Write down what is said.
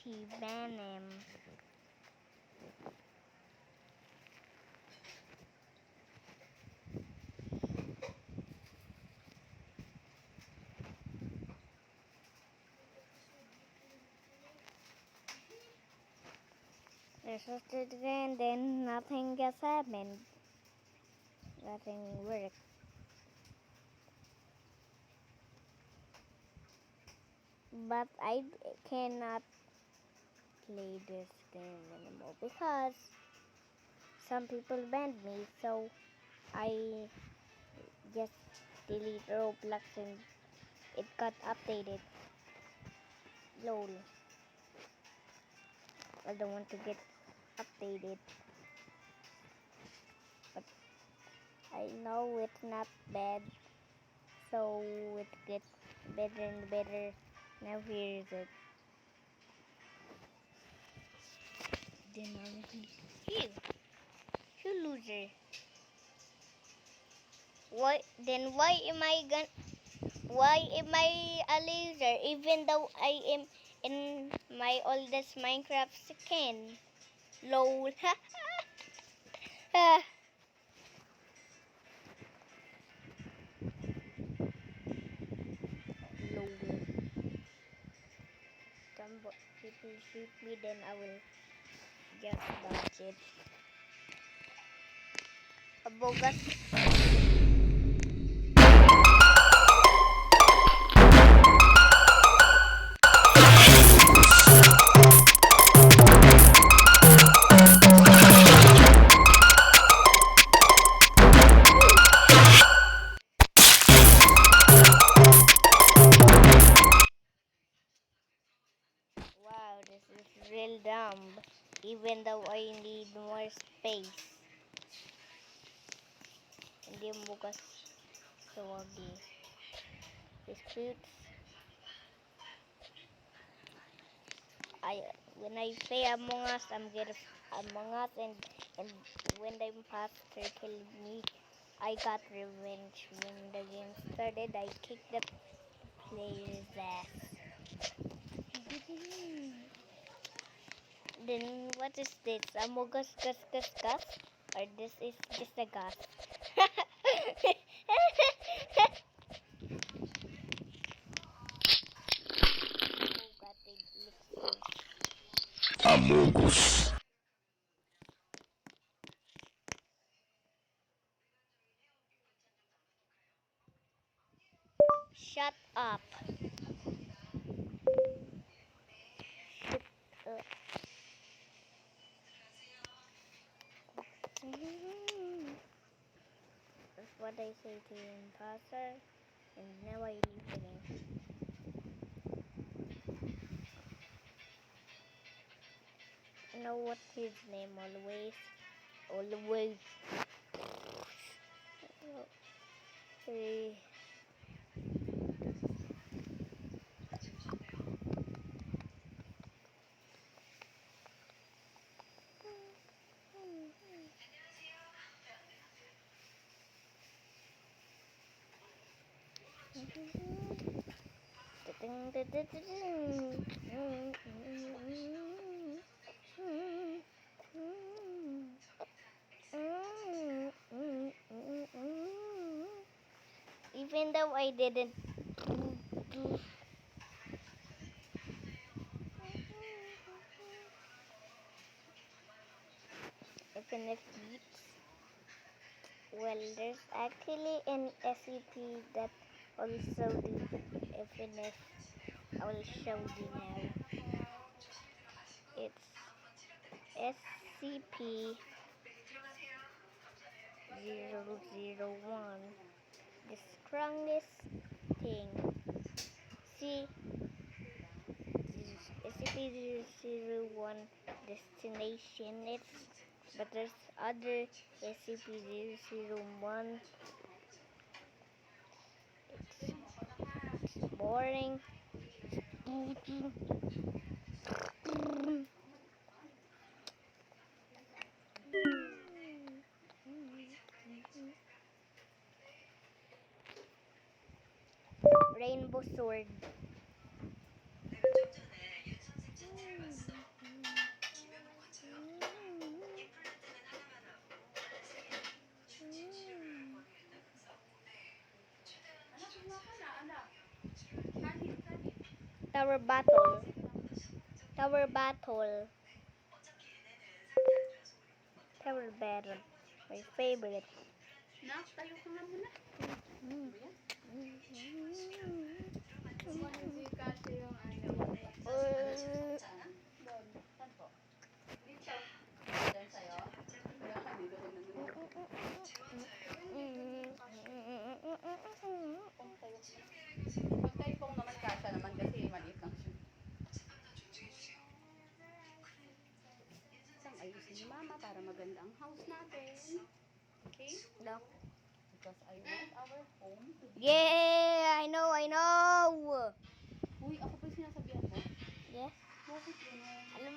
Venom. Resisted again, then nothing has happened. Nothing worked. But I cannot play this game anymore because some people banned me, so I just delete Roblox and it got updated. LOL. I don't want to get updated. But I know it's not bad, so it gets better and better. Now here is it. Then you loser. Why am I a loser even though I am in my oldest Minecraft skin? LOL. LOL. People shoot me, then I will just dodge it. Abogas. Wow, this is real dumb. Even though I need more space. Hindi mo bukas sawagi. Disputes. When I play Among Us, I'm good at Among Us, and when the imposter killed me, I got revenge. When the game started, I kicked the player's ass. Then what is this? Amogus gus gus gus? Or this is just a gus? Amogus. Shut up. That's what I say to the imposter, and now I leave the game. You know what his name always? Hey. Even though I didn't do even if beats, well, there's actually an SCP that also do FNF. I will show you now. It's SCP 001. The strongest thing. See, SCP-001 destination. But there's other SCP-001. It's boring. Rainbow sword. Tower Battle. Tower Battle. Tower Battle. My favorite. Nak, tayo ka nga muna. Mm. Hindi kasi yung ano. Saan? Doon. Saan po? Dito. Diyan sa'yo? Wala ka, dito ko naman. Pag tayo pong naman kasha naman kasi maliit lang siya. Isang ayusin ni Mama para maganda ang house natin. Okay? No. Because I want our home to be... Yeah, I know. Uy, ako pa yung sinasabihan ko. Yes. Bakit gano'n? Alam